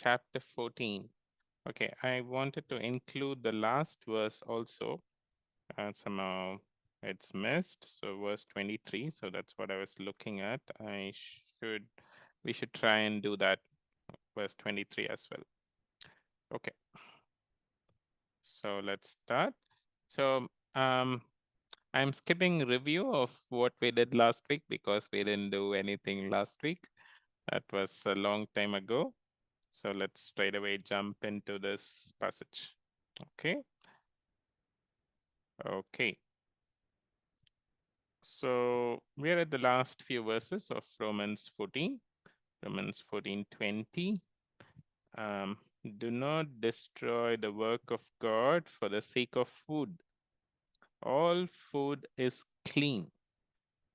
chapter 14. Okay, I wanted to include the last verse also. Somehow it's missed. So verse 23. So that's what I was looking at. We should try and do that, verse 23 as well. Okay. So let's start. So I'm skipping review of what we did last week because we didn't do anything last week. That was a long time ago. So let's straight away jump into this passage. Okay. Okay. So we're at the last few verses of Romans 14. Romans 14:20. Do not destroy the work of God for the sake of food. All food is clean,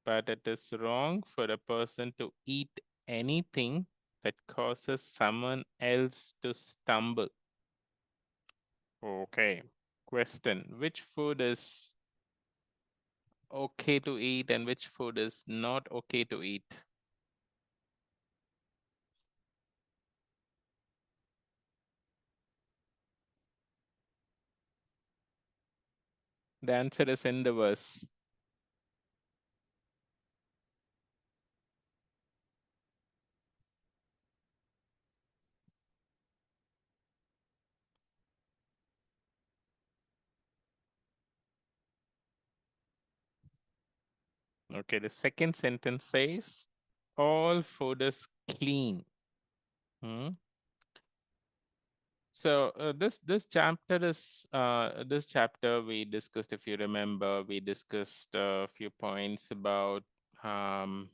but it is wrong for a person to eat anything that causes someone else to stumble. Okay. Question: which food is okay to eat and which food is not okay to eat? The answer is in the verse. Okay, the second sentence says, all food is clean. Hmm? So this chapter this chapter we discussed, if you remember, we discussed a few points about um,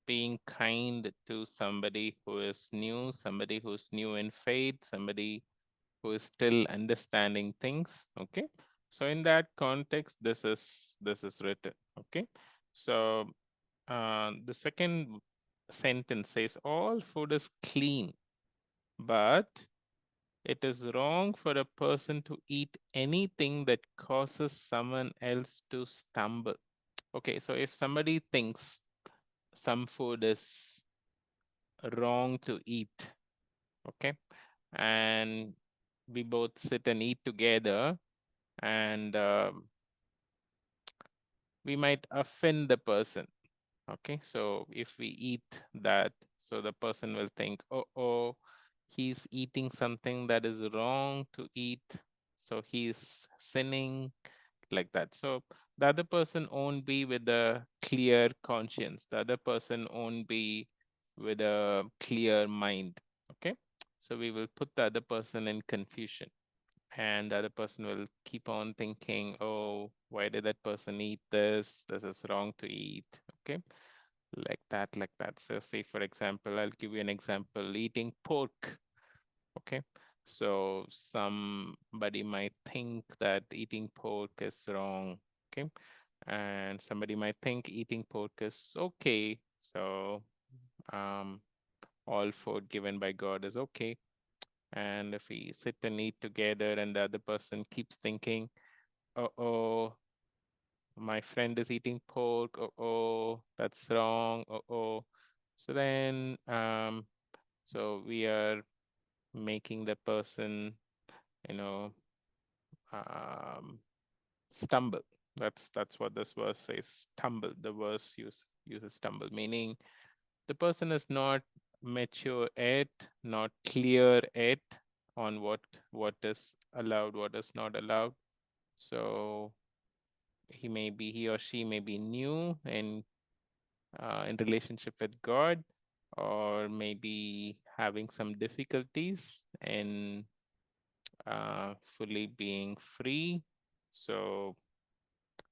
being kind to somebody who is new, somebody who's new in faith, somebody who is still understanding things. Okay, so in that context, this is written. Okay, so the second sentence says all food is clean, but it is wrong for a person to eat anything that causes someone else to stumble. Okay, so if somebody thinks some food is wrong to eat, okay, and we both sit and eat together, and we might offend the person. Okay, so if we eat that, so the person will think, oh, he's eating something that is wrong to eat, so he's sinning, like that. So the other person won't be with a clear conscience. The other person won't be with a clear mind. Okay, so we will put the other person in confusion, and the other person will keep on thinking, oh, why did that person eat this? This is wrong to eat. Okay, like that, like that. So say, for example, I'll give you an example, eating pork. Okay, so somebody might think that eating pork is wrong. Okay, and somebody might think eating pork is okay. So um, all food given by God is okay. And if we sit and eat together and the other person keeps thinking, oh, my friend is eating pork, oh, that's wrong, oh. So then, so we are making the person, you know, um, stumble. That's what this verse says, stumble. The verse uses stumble, meaning the person is not mature yet, not clear yet on what is allowed, what is not allowed. So he or she may be new in relationship with God, or maybe having some difficulties in fully being free. So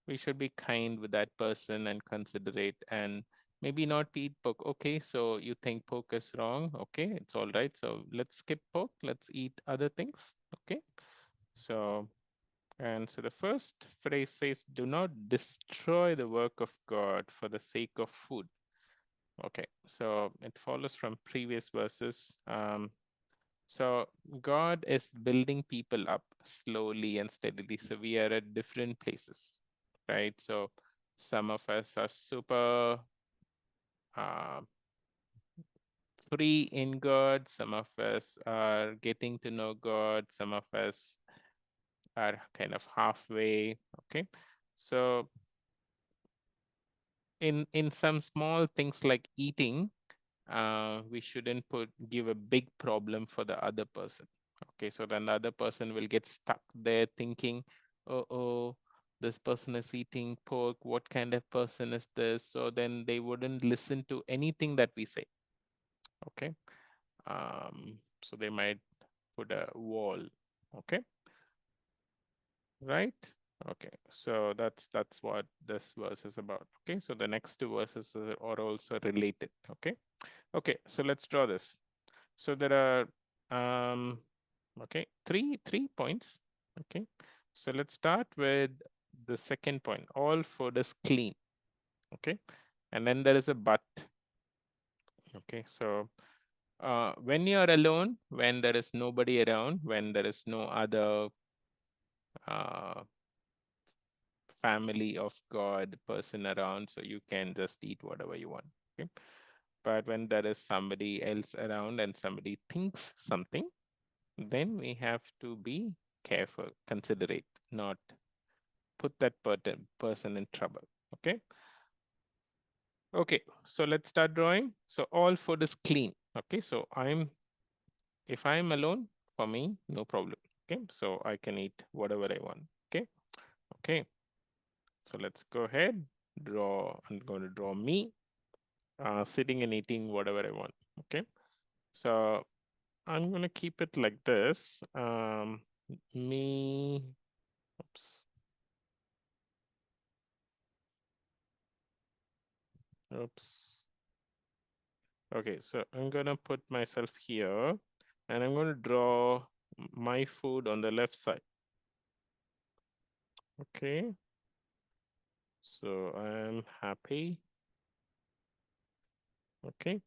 we should be kind with that person and considerate, and maybe not eat pork. Okay, so you think pork is wrong. Okay, it's all right. So let's skip pork. Let's eat other things. Okay. So, and so the first phrase says, do not destroy the work of God for the sake of food. Okay, so it follows from previous verses. So God is building people up slowly and steadily. So we are at different places, right? So some of us are super uh, free in God, some of us are getting to know God, some of us are kind of halfway. Okay, so in some small things like eating, we shouldn't give a big problem for the other person. Okay, so then the other person will get stuck there thinking, oh, this person is eating pork, what kind of person is this? So then they wouldn't listen to anything that we say. Okay, so they might put a wall. Okay, right? Okay, so that's what this verse is about. Okay, so the next two verses are also related. Okay, so let's draw this. So there are okay, three points. Okay, so let's start with the second point. All food is clean. Okay, and then there is a but. Okay, so when you are alone, when there is nobody around, when there is no other uh, family of God person around, so you can just eat whatever you want. Okay, but when there is somebody else around and somebody thinks something, then we have to be careful, considerate, not put that person in trouble. Okay. Okay, so let's start drawing. So all food is clean. Okay, so if I'm alone, for me, no problem. Okay, so I can eat whatever I want. Okay, okay. So let's go ahead, draw. I'm going to draw me sitting and eating whatever I want. Okay, so I'm going to keep it like this. Me, oops, oops. Okay, so I'm gonna put myself here and I'm gonna draw my food on the left side. Okay, so I'm happy. Okay,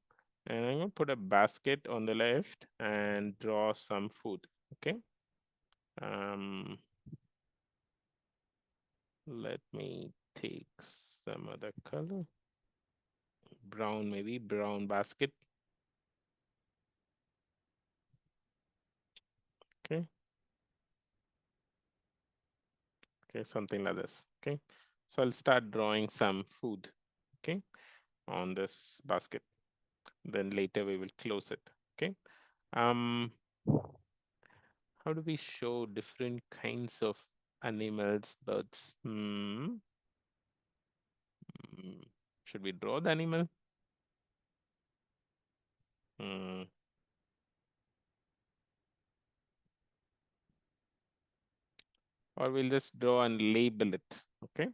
and I'm gonna put a basket on the left and draw some food. Okay, um, let me take some other color, brown, maybe brown basket. Okay, okay, something like this. Okay, so I'll start drawing some food. Okay, on this basket. Then later we will close it. Okay. Um, how do we show different kinds of animals, birds? Should we draw the animal? Hmm. Or we'll just draw and label it. Okay.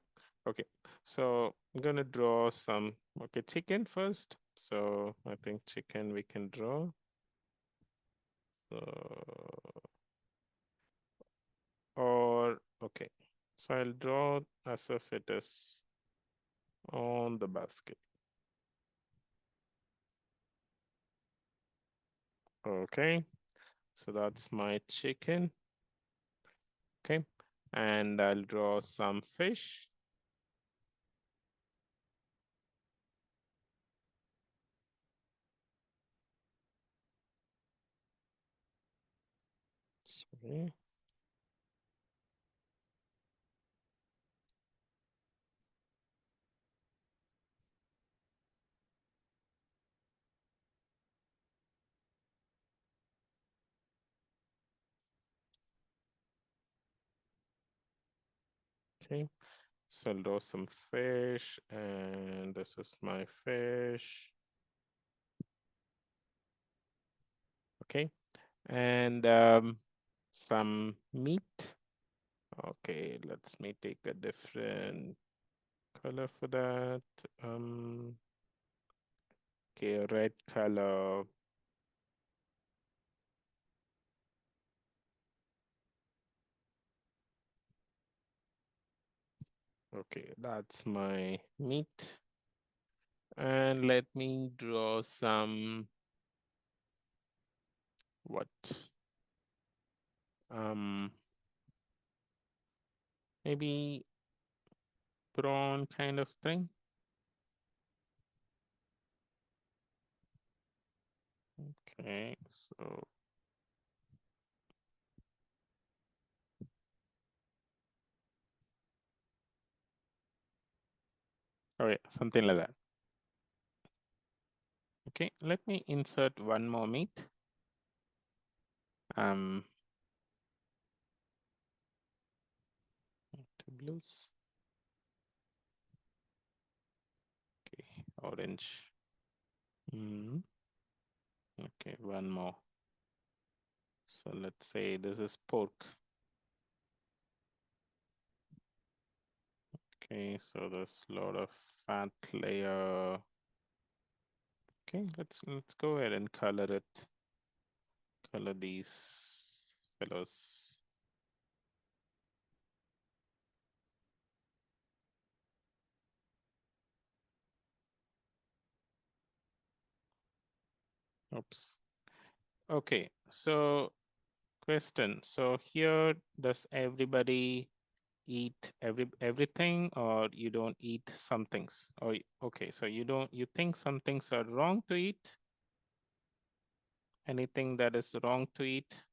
Okay. So I'm gonna draw some. Okay, chicken first. So I think chicken we can draw. Or okay. So I'll draw as if it is on the basket. Okay. So that's my chicken. Okay. And I'll draw some fish. Sorry. Okay. So I'll draw some fish, and this is my fish. Okay. And some meat. Okay, let's me take a different color for that. Okay, a red color. Okay, that's my meat. And let me draw some what? Maybe prawn kind of thing. Okay, so okay, something like that. Okay, let me insert one more meat. Blues. Okay, orange. Okay, one more. So let's say this is pork. Okay, so there's a lot of fat layer. Okay, let's go ahead and color it. Color these fellows. Oops. Okay, so question. So here, does everybody eat everything, or you don't eat some things? Or okay, so you think some things are wrong to eat? Anything that is wrong to eat?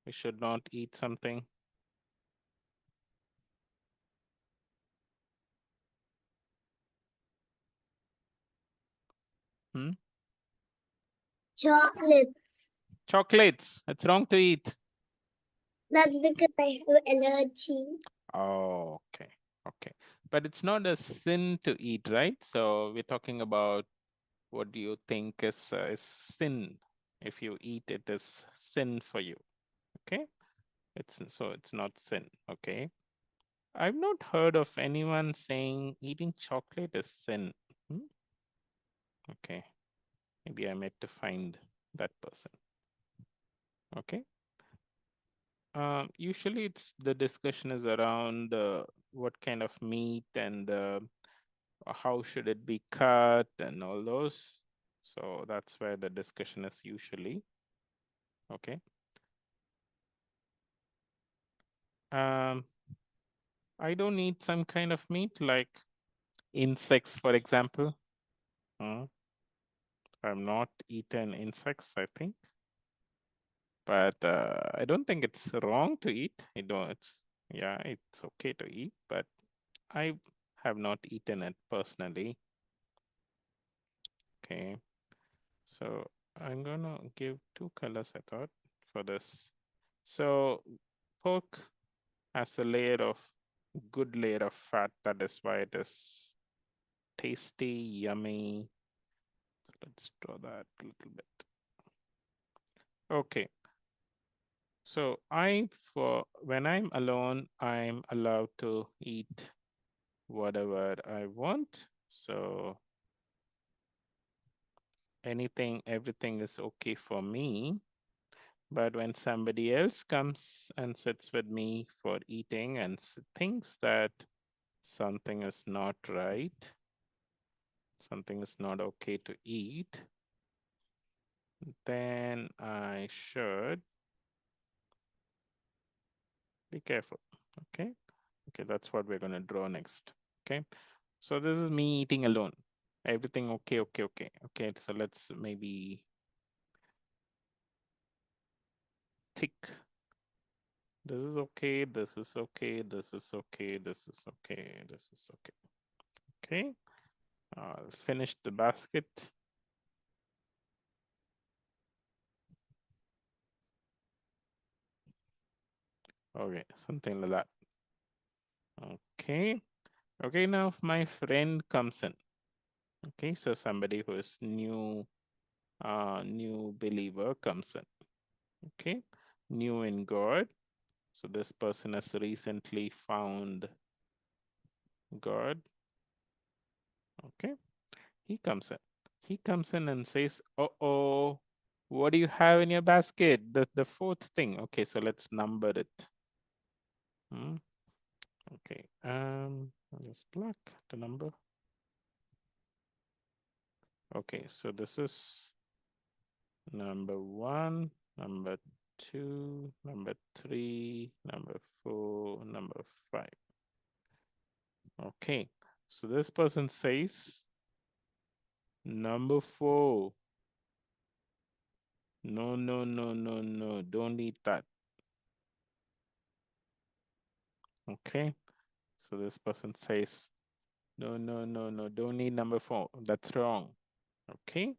We should not eat something. Chocolates. Chocolates. It's wrong to eat. That's because I have allergy. Oh, okay. Okay. But it's not a sin to eat, right? So we're talking about what do you think is sin? If you eat, it is sin for you. Okay. It's not sin. Okay. I've not heard of anyone saying eating chocolate is sin. Okay. Maybe I meant to find that person. Okay. Usually, the discussion is around what kind of meat and how should it be cut and all those. So that's where the discussion is usually. Okay. I don't eat some kind of meat like insects, for example. I've not eaten insects, I think, but I don't think it's wrong to eat. I don't. It's okay to eat, but I have not eaten it personally. Okay, so I'm gonna give two colors, I thought, for this. So pork has a layer of good layer of fat. That is why it is tasty, yummy. So let's draw that a little bit. Okay. So for when I'm alone, I'm allowed to eat whatever I want. So everything is okay for me. But when somebody else comes and sits with me for eating and thinks that something is not right, something is not okay to eat, then I should be careful. Okay. Okay, that's what we're going to draw next. Okay. So this is me eating alone. Everything okay, okay, okay. Okay, so let's maybe tick. This is okay, this is okay, this is okay, this is okay, this is okay. Okay, I'll finish the basket. Okay, something like that. Okay, okay, now if my friend comes in. Okay, so somebody who is new believer comes in. Okay, new in God. So this person has recently found God. Okay, he comes in. He comes in and says, "Uh-oh, what do you have in your basket?" The fourth thing. Okay, so let's number it. Okay, I'll just black the number. Okay, so this is number 1, number 2, number 3, number 4, number 5. Okay, so this person says number 4. No, no, no, no, no. Don't eat that. Okay. So this person says, no, no, no, no. Don't eat number 4. That's wrong. Okay.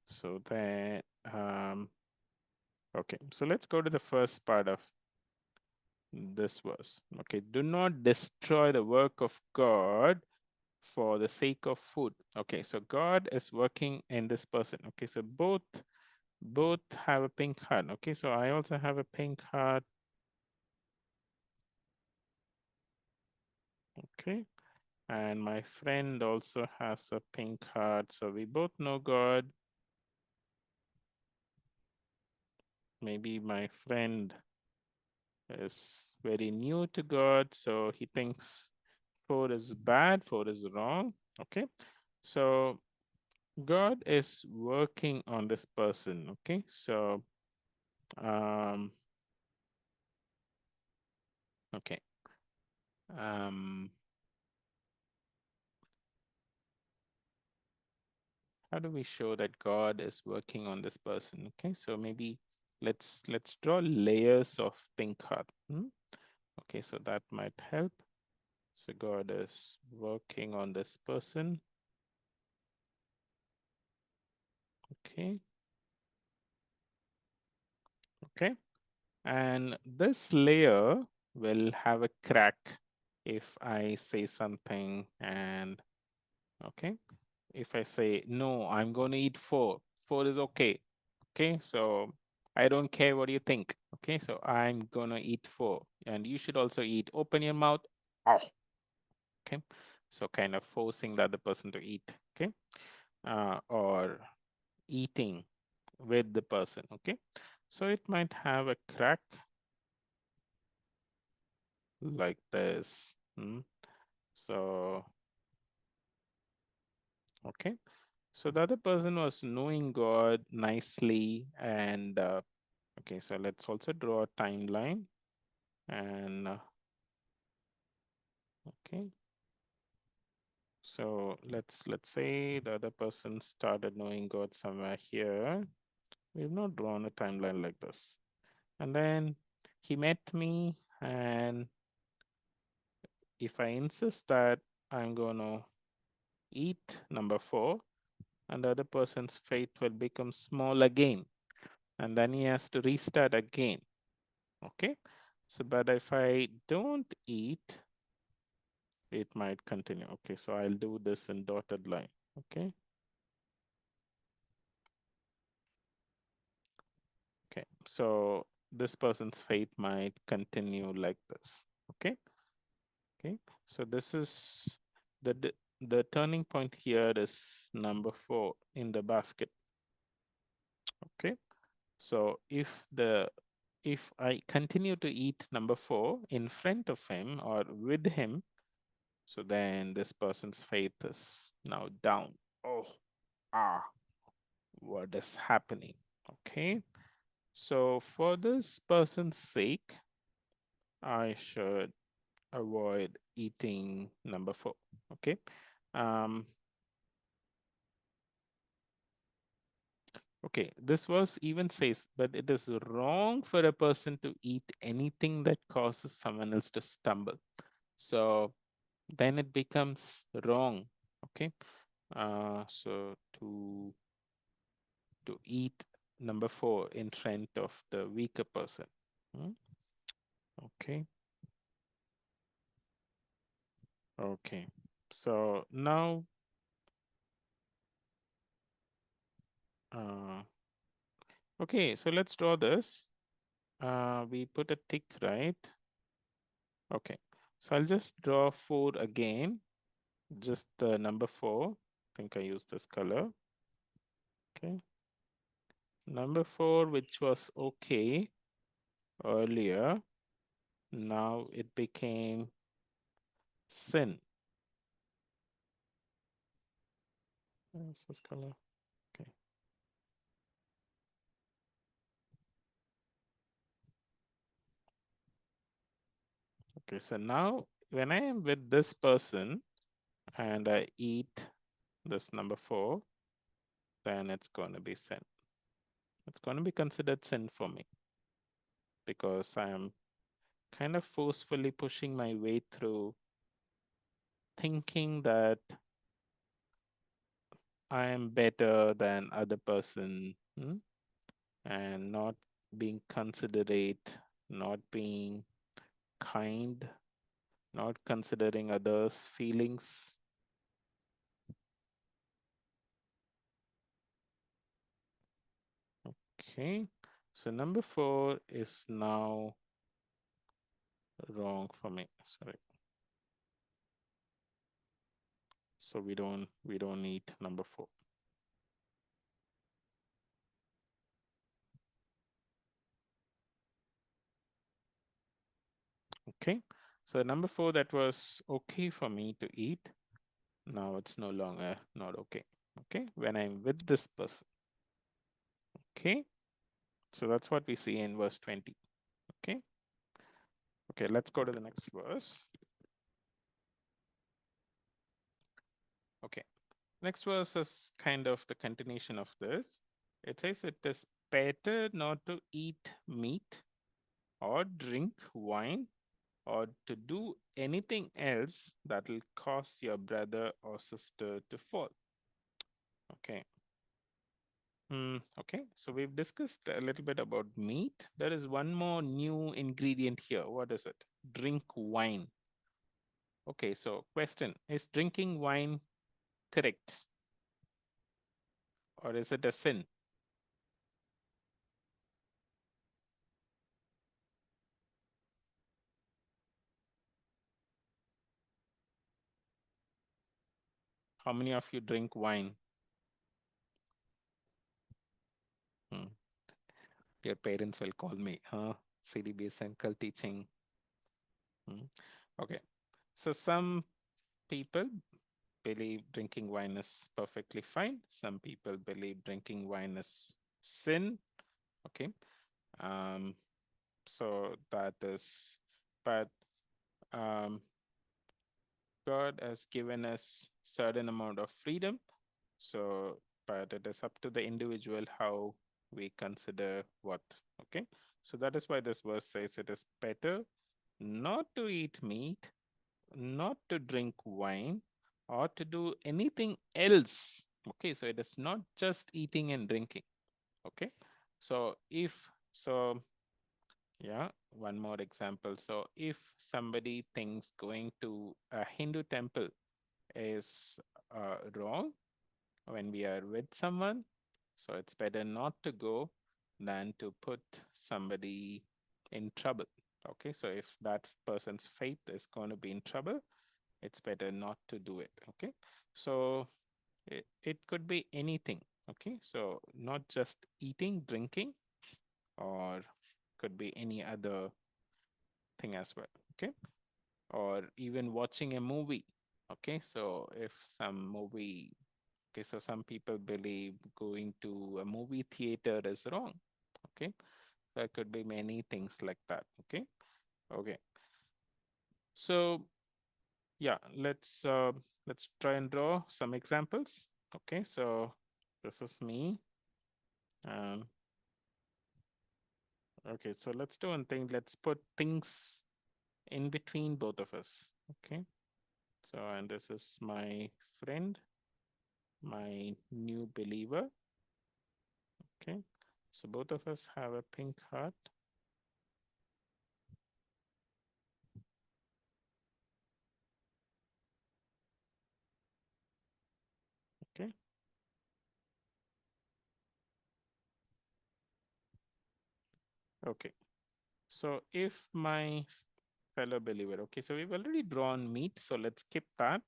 So that, okay. So let's go to the first part of this verse. Okay. Do not destroy the work of God for the sake of food. Okay. So God is working in this person. Okay. So both have a pink heart. Okay. So I also have a pink heart. Okay. And my friend also has a pink heart. So we both know God. Maybe my friend is very new to God, so he thinks 4 is bad, 4 is wrong. Okay. So God is working on this person. Okay. So, okay. How do we show that God is working on this person? Okay. So maybe let's draw layers of pink heart. Okay. So that might help. So God is working on this person. Okay. Okay. And this layer will have a crack if I say something. And okay, if I say, no, I'm going to eat 4, 4 is okay. Okay. So I don't care what you think. Okay. So I'm going to eat 4. And you should also eat. Open your mouth. Oh. Okay. So kind of forcing the other person to eat. Okay. Or eating with the person. Okay. So it might have a crack like this. So, okay. So the other person was knowing God nicely. And okay, so let's also draw a timeline. And okay. So let's say the other person started knowing God somewhere here. We've not drawn a timeline like this. And then he met me, and if I insist that I'm gonna eat number 4, and the other person's faith will become small again, and then he has to restart again. Okay. So, but if I don't eat, it might continue. Okay. So I'll do this in dotted line. Okay. Okay. So this person's faith might continue like this. Okay. Okay. So this is the turning point here is number 4 in the basket. Okay. So if I continue to eat number 4 in front of him or with him, so then this person's faith is now down. Oh, what is happening? Okay. So for this person's sake, I should avoid eating number 4. Okay. Um, okay, this verse even says, but it is wrong for a person to eat anything that causes someone else to stumble. So then it becomes wrong. Okay. So to eat number 4 in front of the weaker person. Okay. Okay. So now, okay, so let's draw this. We put a tick, right? Okay. So I'll just draw 4 again, just the number 4. I think I used this color. Okay. Number 4, which was okay earlier, now it became sin. Where's this color? Okay. Okay, so now when I am with this person and I eat this number 4, then it's going to be sin. it's going to be considered sin for me because I am kind of forcefully pushing my way through thinking that I am better than other person, and not being considerate, not being kind, not considering others' feelings. Okay, so number 4 is now wrong for me. Sorry. So we don't need number 4. Okay, so number 4 that was okay for me to eat. Now it's no longer not okay. Okay, when I'm with this person. Okay, so that's what we see in verse 20. Okay, okay, let's go to the next verse. Okay, next verse is kind of the continuation of this. It says it is better not to eat meat or drink wine or to do anything else that will cause your brother or sister to fall. Okay. Okay, so we've discussed a little bit about meat. There is one more new ingredient here. What is it? Drink wine. Okay, so question, is drinking wine correct? Or is it a sin? How many of you drink wine? Hmm. Your parents will call me, huh? CDBS uncle teaching. Okay, so some people believe drinking wine is perfectly fine. Some people believe drinking wine is sin. Okay, um, so that is, but um, God has given us certain amount of freedom. So, but it is up to the individual how we consider what. Okay, so that is why this verse says it is better not to eat meat, not to drink wine, or to do anything else. Okay, so it is not just eating and drinking. Okay, so if so, yeah, one more example. So if somebody thinks going to a Hindu temple is wrong when we are with someone, so it's better not to go than to put somebody in trouble. Okay, so if that person's faith is going to be in trouble, it's better not to do it. Okay, so it could be anything. Okay, so not just eating, drinking, or could be any other thing as well. Okay, or even watching a movie. Okay, so if some movie, okay, so some people believe going to a movie theater is wrong. Okay, there could be many things like that. Okay, okay, so yeah, let's try and draw some examples. Okay, so this is me. um okay, so let's do one thing. Let's put things in between both of us. Okay, so and this is my friend, my new believer. Okay, so both of us have a pink heart. Okay, okay, so if my fellow believer, okay, so we've already drawn meat, so let's skip that.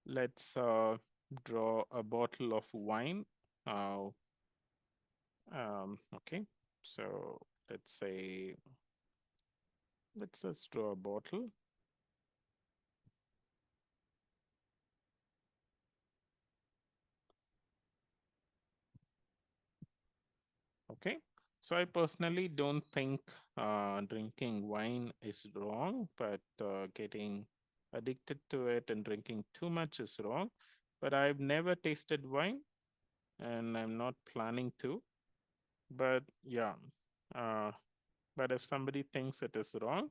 Let's draw a bottle of wine. uh, okay, so let's say, let's just draw a bottle. Okay, so I personally don't think drinking wine is wrong, but getting addicted to it and drinking too much is wrong. But I've never tasted wine and I'm not planning to. But yeah, uh, but if somebody thinks it is wrong,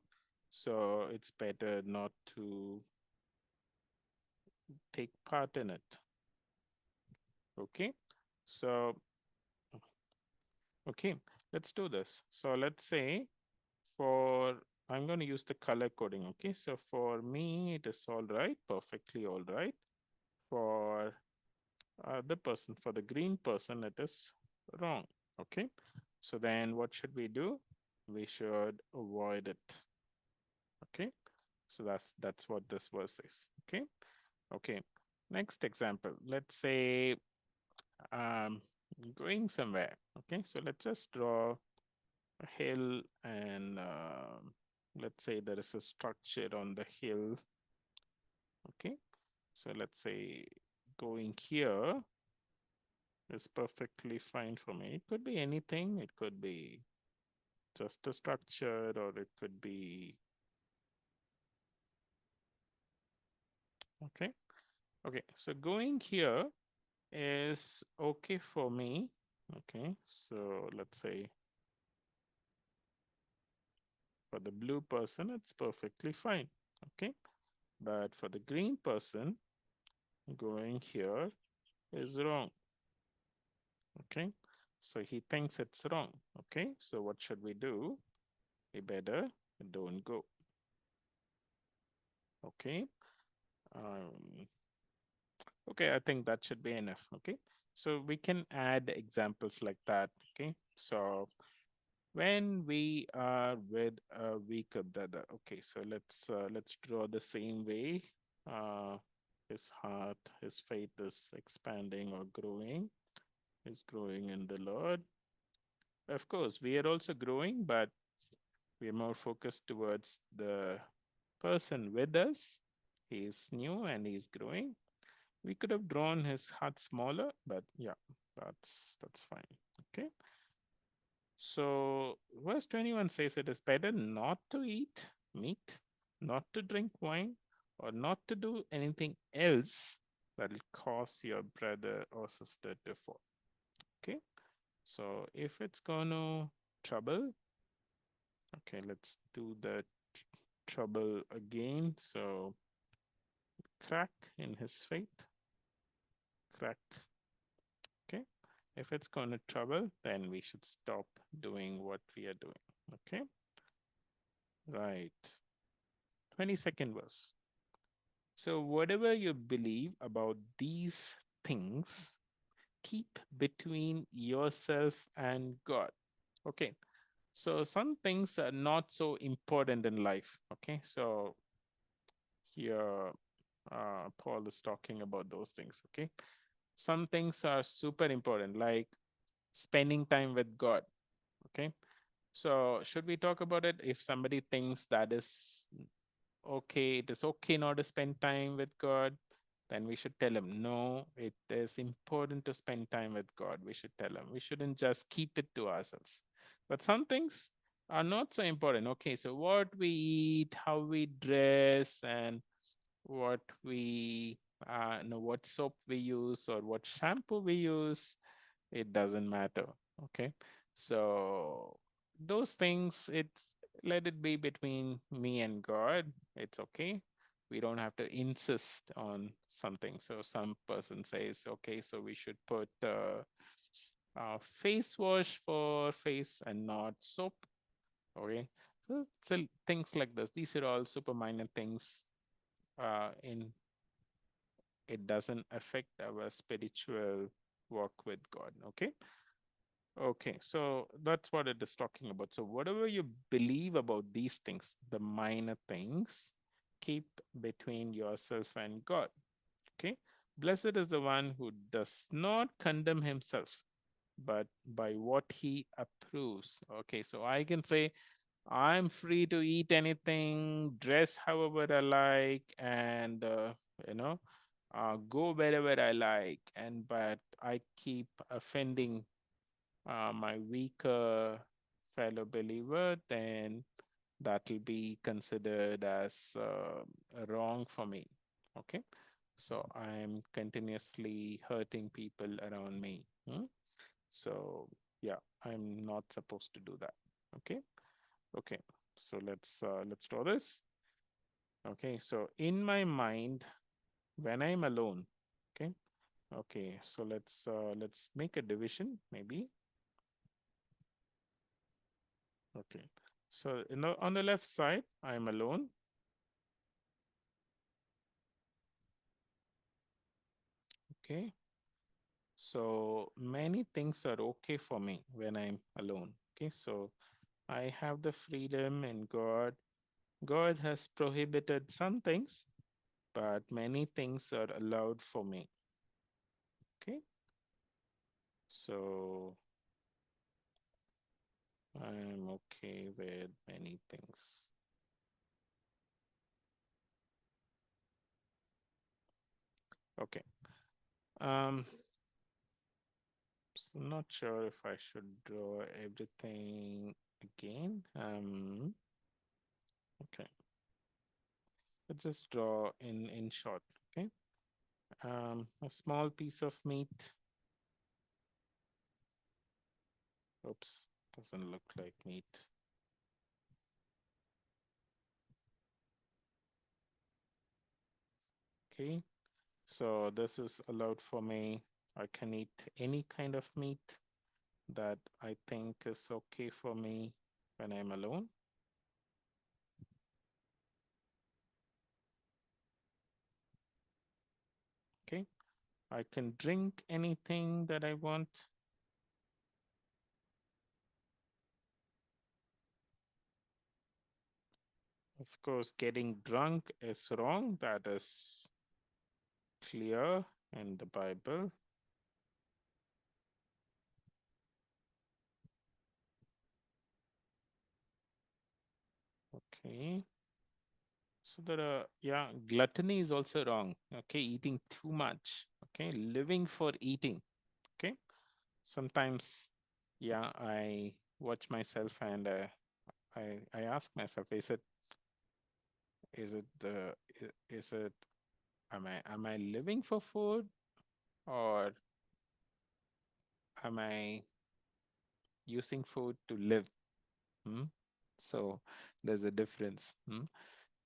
so it's better not to take part in it. Okay, so okay, let's do this. So let's say for I'm going to use the color coding. Okay, so for me it is all right, perfectly all right. For the person, for the green person, it is wrong. Okay, so then what should we do? We should avoid it. Okay, so that's what this verse is. Okay, okay. Next example. Let's say um going somewhere. Okay, so let's just draw a hill and let's say there is a structure on the hill. Okay, so let's say going here is perfectly fine for me. It could be anything. It could be just a structure, or it could be okay. Okay, so going here is okay for me. Okay, so let's say for the blue person, it's perfectly fine. Okay, but for the green person, going here is wrong. Okay, so he thinks it's wrong. Okay, so what should we do? We better don't go. Okay, um, okay, I think that should be enough. Okay, so we can add examples like that. Okay, so when we are with a weaker brother, okay, so let's draw the same way. Uh, his heart, his faith is expanding or growing. Is growing in the Lord. Of course, we are also growing, but we are more focused towards the person with us. He is new and he's growing. We could have drawn his heart smaller, but yeah, that's fine. Okay. So verse 21 says it is better not to eat meat, not to drink wine, or not to do anything else that will cause your brother or sister to fall. Okay. So if it's gonna trouble, okay, let's do the trouble again. So crack in his faith, crack. Okay. If it's going to trouble, then we should stop doing what we are doing. Okay. Right. 22nd verse. So, whatever you believe about these things, keep between yourself and God. Okay. So, some things are not so important in life. Okay. So, here, Paul is talking about those things. Okay. Some things are super important, like spending time with God. Okay. So, should we talk about it? If somebody thinks that is okay, it is okay not to spend time with God, then we should tell him, no, it is important to spend time with God. We should tell him. We shouldn't just keep it to ourselves. But some things are not so important. Okay, so what we eat, how we dress, and what we know, what soap we use or what shampoo we use, it doesn't matter. Okay, so those things, it's let it be between me and God. It's okay. We don't have to insist on something. So some person says, okay, so we should put face wash for face and not soap. Okay, so things like this, these are all super minor things. In It doesn't affect our spiritual walk with God. Okay. Okay, so that's what it is talking about. So, whatever you believe about these things, the minor things, keep between yourself and God. Okay, blessed is the one who does not condemn himself, but by what he approves. Okay, so I can say, I'm free to eat anything, dress however I like, and you know, go wherever I like. And but I keep offending my weaker fellow believer, then that will be considered as wrong for me. Okay, so I'm continuously hurting people around me. So Yeah, I'm not supposed to do that. Okay. Okay. So let's draw this. Okay. So in my mind, when I'm alone, okay. Okay. So let's make a division, maybe. Okay. So on the left side, I'm alone. Okay. So many things are okay for me when I'm alone. Okay. So I have the freedom in God. God has prohibited some things, but many things are allowed for me. Okay. So I'm okay with many things. Okay. Um, so not sure if I should draw everything again. Okay. Let's just draw in short. Okay. A small piece of meat. Oops, doesn't look like meat. Okay. So this is allowed for me. I can eat any kind of meat that I think is okay for me when I'm alone. Okay. I can drink anything that I want. Of course, getting drunk is wrong. That is clear in the Bible. Okay. So there are, yeah, gluttony is also wrong. Okay. Eating too much. Okay. Living for eating. Okay. Sometimes, yeah, I watch myself and I ask myself, is it the, is it, am I living for food or am I using food to live? Hmm? So there's a difference. Hmm?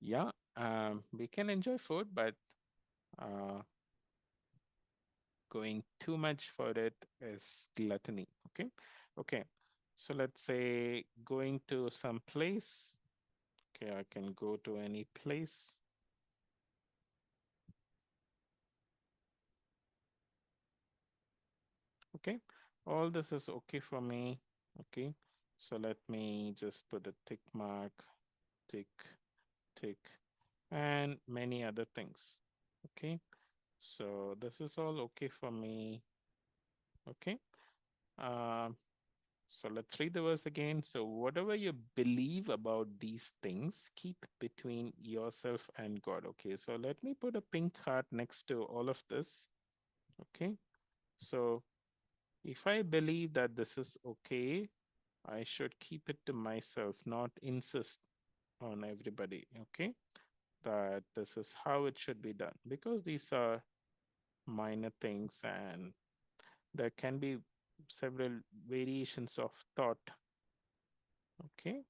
Yeah, we can enjoy food, but uh, going too much for it is gluttony. Okay. Okay. So let's say going to some place. Okay, I can go to any place. Okay. All this is okay for me. Okay. So let me just put a tick mark, tick, tick, and many other things. Okay. So this is all okay for me. Okay. Um, so let's read the verse again. So whatever you believe about these things, keep between yourself and God. Okay. So let me put a pink heart next to all of this. Okay. So if I believe that this is okay, I should keep it to myself, not insist on everybody. Okay. That this is how it should be done because these are minor things and there can be several variations of thought. Okay.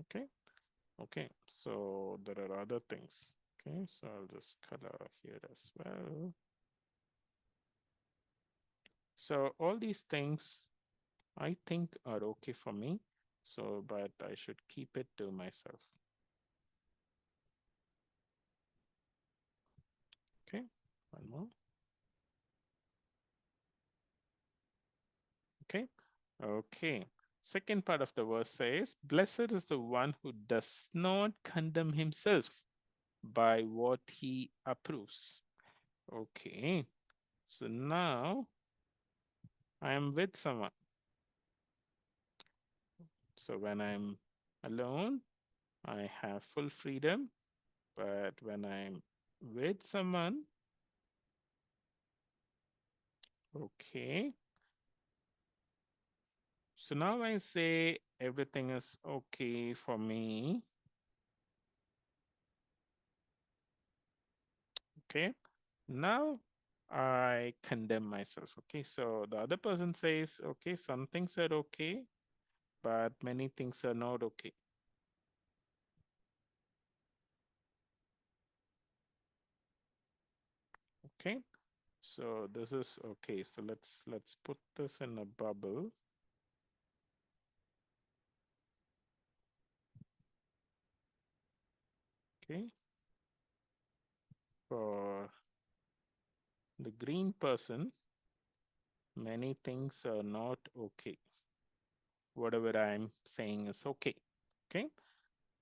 Okay. Okay. So there are other things. Okay. So I'll just color here as well. So all these things I think are okay for me. So, but I should keep it to myself. Okay. One more. Okay. Okay. Second part of the verse says, Blessed is the one who does not condemn himself by what he approves. Okay. So now I am with someone. So when I'm alone, I have full freedom. But when I'm with someone, okay. So now I say everything is okay for me. Okay. Now I condemn myself. Okay, so the other person says, okay, some things are okay, but many things are not okay. Okay, so this is okay. So let's put this in a bubble. Okay, for the green person, many things are not okay. Whatever I'm saying is okay. Okay,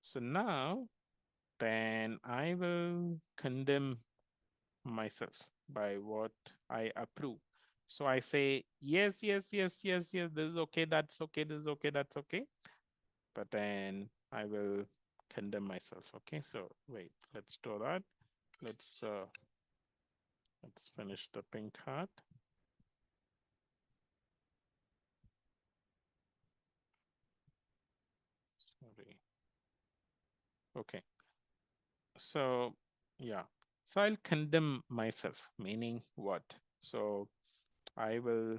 so now then I will condemn myself by what I approve. So I say, yes, yes, yes, yes, yes, this is okay, that's okay, this is okay, that's okay. But then I will condemn myself. Okay, so wait, let's do that. Let's finish the pink heart. Sorry. Okay. So yeah. So I'll condemn myself, meaning what? So I will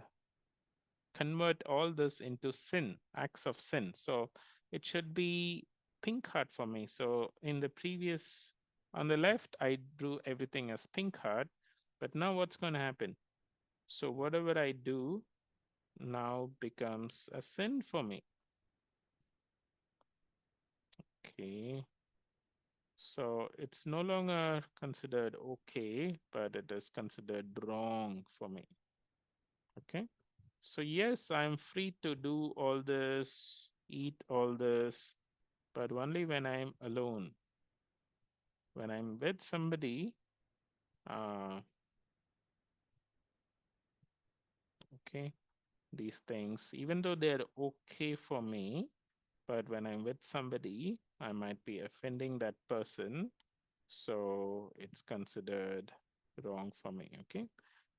convert all this into sin, acts of sin. So it should be pink heart for me. So in the previous, on the left, I drew everything as pink heart. But now what's going to happen? So whatever I do now becomes a sin for me. Okay. So it's no longer considered okay, but it is considered wrong for me. Okay. So yes, I'm free to do all this, eat all this, but only when I'm alone. When I'm with somebody, uh, okay, these things, even though they're okay for me, but when I'm with somebody, I might be offending that person. So it's considered wrong for me. Okay.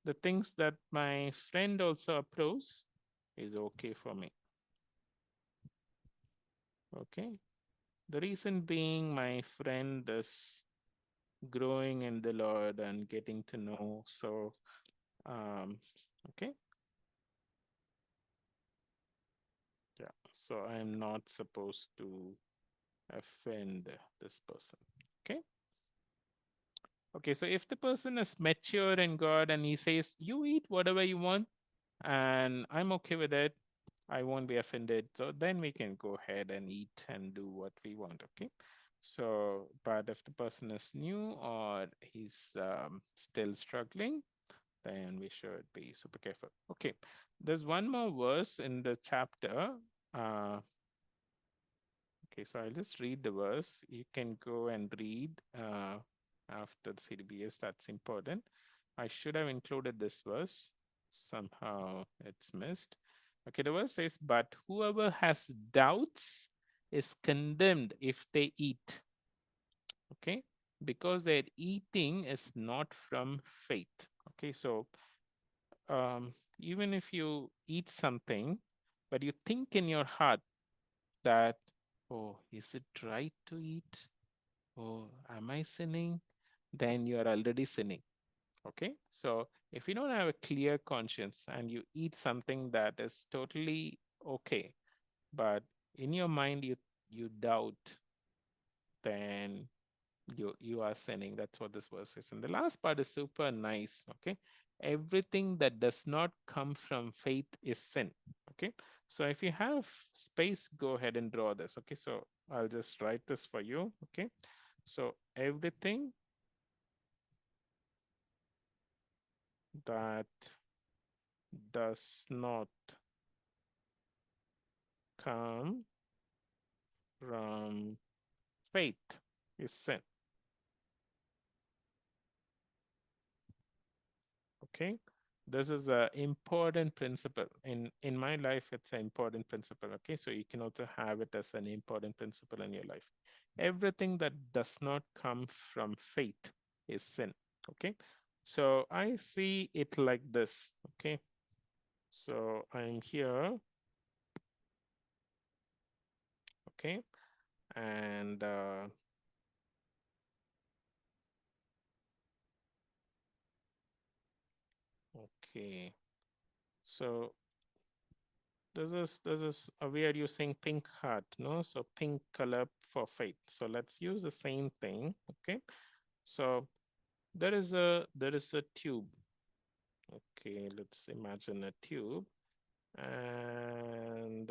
The things that my friend also approves is okay for me. Okay. The reason being my friend is growing in the Lord and getting to know. So, okay. Yeah. So I'm not supposed to offend this person. Okay. Okay. So if the person is mature in God and he says, you eat whatever you want and I'm okay with it, I won't be offended. So then we can go ahead and eat and do what we want. Okay. So, but if the person is new or he's still struggling, then we should be super careful. Okay. There's one more verse in the chapter. Uh, okay. So I'll just read the verse. You can go and read after the CDBS. That's important. I should have included this verse. Somehow it's missed. Okay, the verse says, but whoever has doubts is condemned if they eat. Okay, because their eating is not from faith. Okay, so even if you eat something, but you think in your heart that, oh, is it right to eat? Oh, am I sinning? Then you are already sinning. Okay, so if you don't have a clear conscience and you eat something that is totally okay, but in your mind you doubt, then you are sinning. That's what this verse is. And the last part is super nice. Okay, everything that does not come from faith is sin. Okay, so if you have space, go ahead and draw this. Okay, so I'll just write this for you. Okay, so everything that does not come from faith is sin. Okay, this is a important principle in my life. It's an important principle. Okay, so you can also have it as an important principle in your life. Everything that does not come from faith is sin. Okay, so I see it like this. Okay, so I'm here. Okay, and Okay. So this is we are using pink heart, no? So pink color for faith. So let's use the same thing. Okay. So there is a tube. Okay, let's imagine a tube, and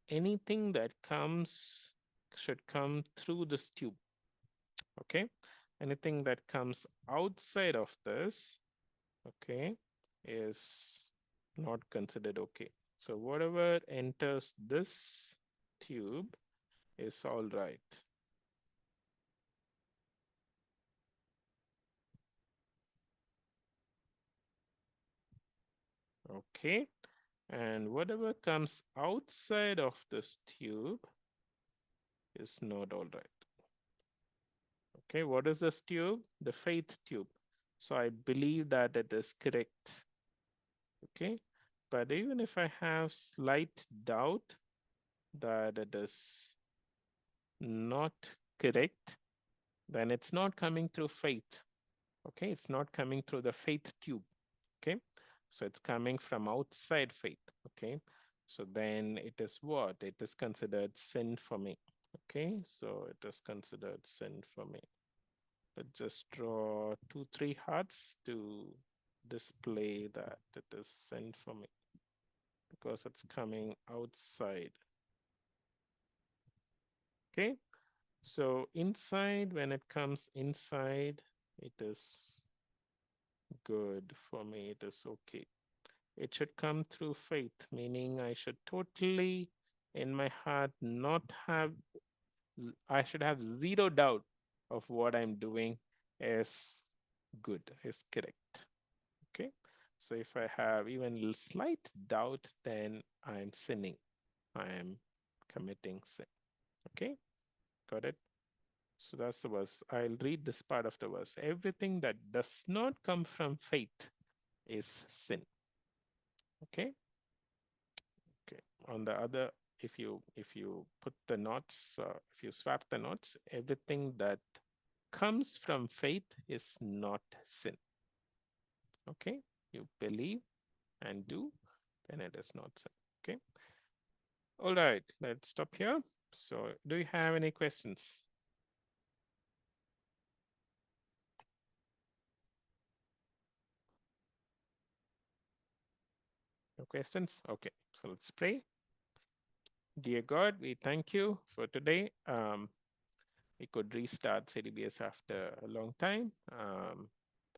anything that comes should come through this tube. Okay, anything that comes outside of this, okay, is not considered okay. So whatever enters this tube is all right. Okay, and whatever comes outside of this tube is not all right. Okay, what is this tube? The faith tube. So I believe that it is correct. Okay, but even if I have slight doubt that it is not correct, then it's not coming through faith. Okay, it's not coming through the faith tube. Okay, so it's coming from outside faith. Okay, so then it is what? It is considered sin for me. Okay, so it is considered sin for me. Let's just draw 2, 3 hearts to display that it is sin for me because it's coming outside. Okay, so inside, when it comes inside, it is good for me, it is okay. It should come through faith, meaning I should totally in my heart not have, I should have zero doubt of what I'm doing is good, is correct. Okay, so if I have even slight doubt, then I'm sinning, I am committing sin. Okay, got it? So that's the verse. I'll read this part of the verse. Everything that does not come from faith is sin. Okay. Okay. On the other, if you put the knots, if you swap the knots, everything that comes from faith is not sin. Okay. You believe and do, then it is not sin. Okay. All right. Let's stop here. So, do you have any questions? No questions? Okay. So let's pray. Dear God, we thank you for today. We could restart CDBS after a long time.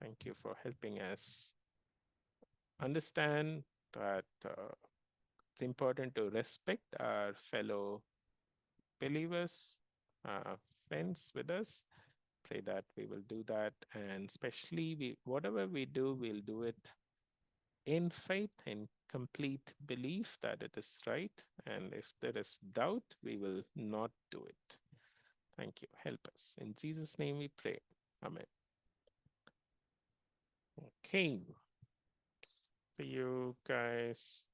Thank you for helping us understand that it's important to respect our fellow believers, friends with us. Pray that we will do that, and especially whatever we do, we'll do it in faith, in complete belief that it is right. And if there is doubt, we will not do it. Thank you. Help us. In Jesus' name we pray. Amen. Okay. See you guys